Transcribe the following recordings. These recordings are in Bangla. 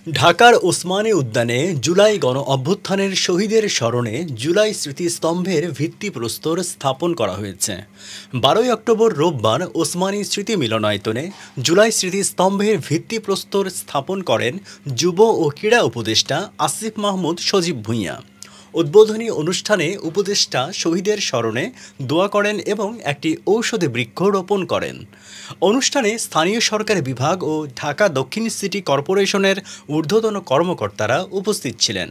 ঢাকার ওসমানী উদ্যানে জুলাই গণ-অভ্যুত্থানের শহীদের স্মরণে জুলাই স্মৃতিস্তম্ভের ভিত্তিপ্রস্তর স্থাপন করা হয়েছে। ১২ অক্টোবর রোববার ওসমানী স্মৃতি মিলনায়তনে জুলাই স্মৃতিস্তম্ভের ভিত্তিপ্রস্তর স্থাপন করেন যুব ও ক্রীড়া উপদেষ্টা আসিফ মাহমুদ সজীব ভূঁইয়া। উদ্বোধনী অনুষ্ঠানে উপদেষ্টা শহীদের স্মরণে দোয়া করেন এবং একটি ঔষধি বৃক্ষ রোপণ করেন। অনুষ্ঠানে স্থানীয় সরকার বিভাগ ও ঢাকা দক্ষিণ সিটি কর্পোরেশনের ঊর্ধ্বতন কর্মকর্তারা উপস্থিত ছিলেন।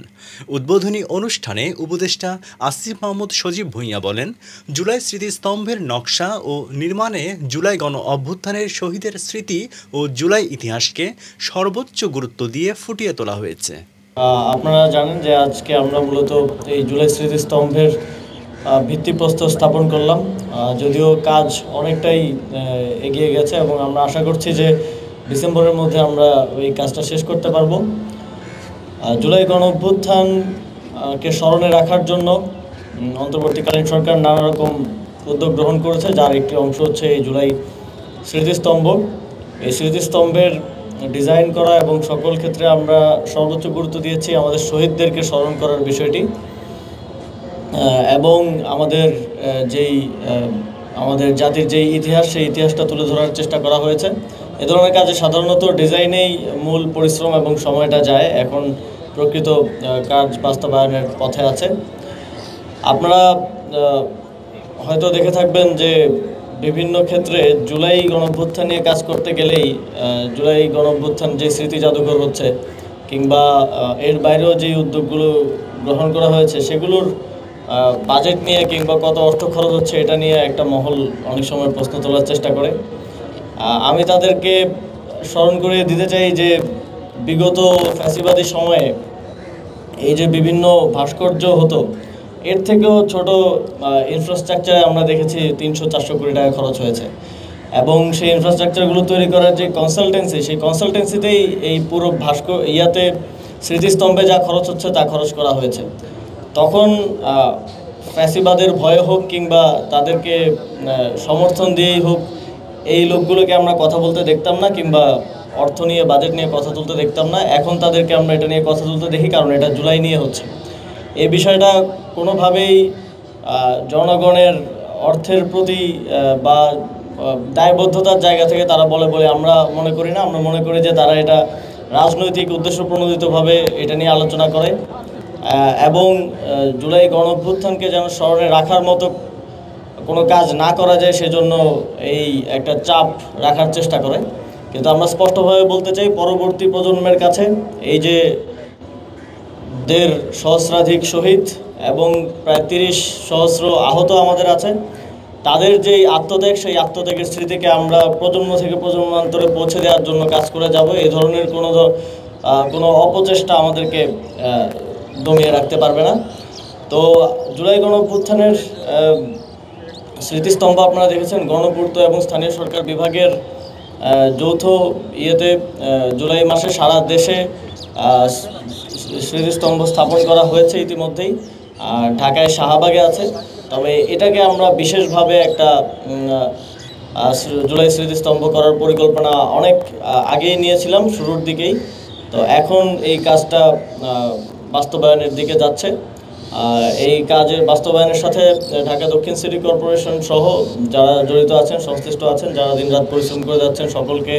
উদ্বোধনী অনুষ্ঠানে উপদেষ্টা আসিফ মাহমুদ সজীব ভূঁইয়া বলেন, জুলাই স্মৃতিস্তম্ভের নকশা ও নির্মাণে জুলাই গণ-অভ্যুত্থানের শহীদের স্মৃতি ও জুলাই ইতিহাসকে সর্বোচ্চ গুরুত্ব দিয়ে ফুটিয়ে তোলা হয়েছে। আপনারা জানেন যে আজকে আমরা মূলত এই জুলাই স্মৃতিস্তম্ভের ভিত্তিপ্রস্তর স্থাপন করলাম। যদিও কাজ অনেকটাই এগিয়ে গেছে এবং আমরা আশা করছি যে ডিসেম্বরের মধ্যে আমরা এই কাজটা শেষ করতে পারবো। জুলাই গণ-অভ্যুত্থানকে স্মরণে রাখার জন্য অন্তর্বর্তীকালীন সরকার নানা রকম উদ্যোগ গ্রহণ করেছে, যার একটি অংশ হচ্ছে এই জুলাই স্মৃতিস্তম্ভ। এই স্মৃতিস্তম্ভের ডিজাইন করা এবং সকল ক্ষেত্রে আমরা সর্বোচ্চ গুরুত্ব দিয়েছি আমাদের শহীদদেরকে স্মরণ করার বিষয়টি এবং আমাদের জাতির যেই ইতিহাস, সেই ইতিহাসটা তুলে ধরার চেষ্টা করা হয়েছে। এ ধরনের কাজে সাধারণত ডিজাইনেই মূল পরিশ্রম এবং সময়টা যায়, এখন প্রকৃত কাজ বাস্তবায়নের পথে আছে। আপনারা হয়তো দেখে থাকবেন যে বিভিন্ন ক্ষেত্রে জুলাই গণঅভ্যুত্থান নিয়ে কাজ করতে গেলেই জুলাই গণঅভ্যুত্থান যে স্মৃতি জাদুঘর হচ্ছে কিংবা এর বাইরেও যে উদ্যোগগুলো গ্রহণ করা হয়েছে সেগুলোর বাজেট নিয়ে কিংবা কত অর্থ খরচ হচ্ছে এটা নিয়ে একটা মহল অনেক সময় প্রশ্ন তোলার চেষ্টা করে। আমি তাদেরকে স্মরণ করে দিতে চাই যে বিগত ফ্যাসিবাদী সময়ে এই যে বিভিন্ন ভাস্কর্য হতো, এর থেকেও ছোট ইনফ্রাস্ট্রাকচারে আমরা দেখেছি ৩০০-৪০০ কোটি টাকা খরচ হয়েছে এবং সেই ইনফ্রাস্ট্রাকচারগুলো তৈরি করার যে কনসালটেন্সি, সেই কনসালটেন্সিতেই এই পুরো স্মৃতিস্তম্ভে যা খরচ হচ্ছে তা খরচ করা হয়েছে। তখন ফ্যাসিবাদের ভয়ে হোক কিংবা তাদেরকে সমর্থন দিয়েই হোক, এই লোকগুলোকে আমরা কথা বলতে দেখতাম না কিংবা অর্থ নিয়ে বাজেট নিয়ে কথা তুলতে দেখতাম না। এখন তাদেরকে আমরা এটা নিয়ে কথা তুলতে দেখি, কারণ এটা জুলাই নিয়ে হচ্ছে। এই বিষয়টা কোনোভাবেই জনগণের অর্থের প্রতি বা দায়বদ্ধতার জায়গা থেকে তারা বলে আমরা মনে করি না। আমরা মনে করি যে তারা এটা রাজনৈতিক উদ্দেশ্য প্রণোদিতভাবে এটা নিয়ে আলোচনা করে এবং জুলাই গণঅভ্যুত্থানকে যেন স্মরণে রাখার মতো কোনো কাজ না করা যায় সেজন্য এই একটা চাপ রাখার চেষ্টা করে। কিন্তু আমরা স্পষ্টভাবে বলতে চাই, পরবর্তী প্রজন্মের কাছে এই যে ১.৫ সহস্রাধিক শহীদ এবং প্রায় ৩০ সহস্র আহত আমাদের আছে, তাদের যেই আত্মত্যাগ, সেই আত্মত্যাগের স্মৃতিকে আমরা প্রজন্ম থেকে প্রজন্মান্তরে পৌঁছে দেওয়ার জন্য কাজ করে যাব। এই ধরনের কোনো অপচেষ্টা আমাদেরকে দমিয়ে রাখতে পারবে না। তো জুলাই গণঅভ্যুত্থানের স্মৃতিস্তম্ভ আপনারা দেখেছেন, গণপূর্ত এবং স্থানীয় সরকার বিভাগের যৌথ ইয়েতে জুলাই মাসে সারা দেশে স্মৃতিস্তম্ভ স্থাপন করা হয়েছে ইতিমধ্যেই। ঢাকায় শাহবাগে আছে, তবে এটাকে আমরা বিশেষভাবে একটা জুলাই স্মৃতিস্তম্ভ করার পরিকল্পনা অনেক আগেই নিয়েছিলাম, শুরুর দিকেই। তো এখন এই কাজটা বাস্তবায়নের দিকে যাচ্ছে। এই কাজের বাস্তবায়নের সাথে ঢাকা দক্ষিণ সিটি কর্পোরেশন সহ যারা জড়িত আছেন, সংশ্লিষ্ট আছেন, যারা দিনরাত পরিশ্রম করে যাচ্ছেন, সকলকে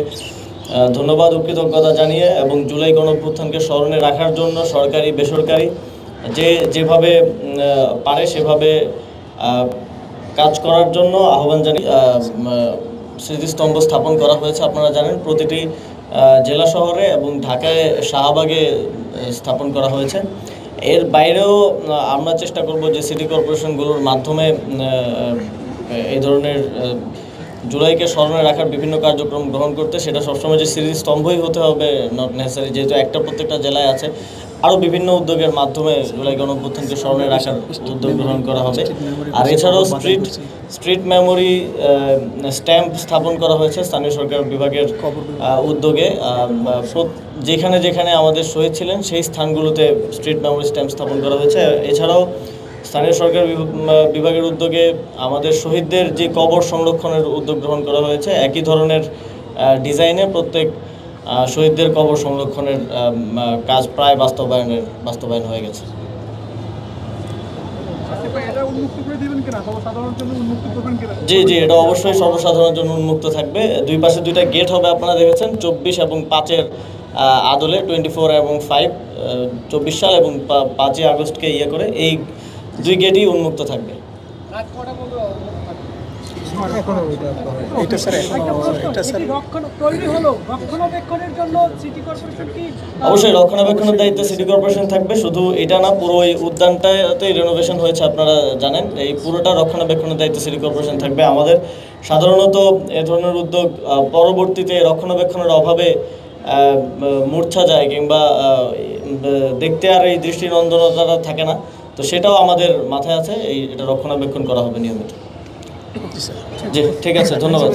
ধন্যবাদ ও কৃতজ্ঞতা জানিয়ে এবং জুলাই গণঅভ্যুত্থানকে স্মরণে রাখার জন্য সরকারি বেসরকারি যেভাবে পারে সেভাবে কাজ করার জন্য আহ্বান জানিয়ে স্মৃতিস্তম্ভ স্থাপন করা হয়েছে। আপনারা জানেন প্রতিটি জেলা শহরে এবং ঢাকায় শাহবাগে স্থাপন করা হয়েছে। এর বাইরেও আমরা চেষ্টা করব যে সিটি কর্পোরেশনগুলোর মাধ্যমে এই ধরনের জুলাইকে স্মরণে রাখার বিভিন্ন কার্যক্রম গ্রহণ করতে। সেটা সবসময় যে স্মৃতিস্তম্ভই হতে হবে নট নেসেসারি, যেহেতু প্রত্যেকটা জেলায় আছে। আরও বিভিন্ন উদ্যোগের মাধ্যমে জুলাই গণঅভ্যুত্থানকে স্মরণে রাখার উদ্যোগ গ্রহণ করা হবে। আর এছাড়াও স্ট্রিট মেমোরি স্ট্যাম্প স্থাপন করা হয়েছে স্থানীয় সরকার বিভাগের উদ্যোগে। যেখানে যেখানে আমাদের শহীদ ছিলেন সেই স্থানগুলোতে স্ট্রিট মেমোরি স্ট্যাম্প স্থাপন করা হয়েছে। এছাড়াও স্থানীয় সরকার বিভাগের উদ্যোগে আমাদের শহীদদের যে কবর সংরক্ষণের উদ্যোগ গ্রহণ করা হয়েছে, একই ধরনের ডিজাইনে প্রত্যেক শহীদদের কবর সংরক্ষণের কাজ প্রায় বাস্তবায়ন হয়ে গেছে। জি জি, এটা অবশ্যই সর্বসাধারণের জন্য উন্মুক্ত থাকবে। দুই পাশে দুইটা গেট হবে, আপনারা দেখেছেন 24 এবং 5-এর আদলে, 24 এবং 5, 24 সাল এবং 5ই আগস্টকে ইয়ে করে এই দুই গেটই উন্মুক্ত থাকবে। অবশ্যই রক্ষণাবেক্ষণের দায়িত্ব সিটি কর্পোরেশন থাকবে। শুধু এটা না, পুরো এই উদ্যানটাতে রেনোভেশন হয়েছে, আপনারা জানেন। এই পুরোটা রক্ষণাবেক্ষণের দায়িত্ব সিটি কর্পোরেশন থাকবে। আমাদের সাধারণত এ ধরনের উদ্যোগ পরবর্তীতে রক্ষণাবেক্ষণের অভাবে মূর্ছা যায় কিংবা দেখতে আর এই দৃষ্টিনন্দনতাটা থাকে না, তো সেটাও আমাদের মাথায় আছে। এটা রক্ষণাবেক্ষণ করা হবে নিয়মিত। জি, ঠিক আছে, ধন্যবাদ।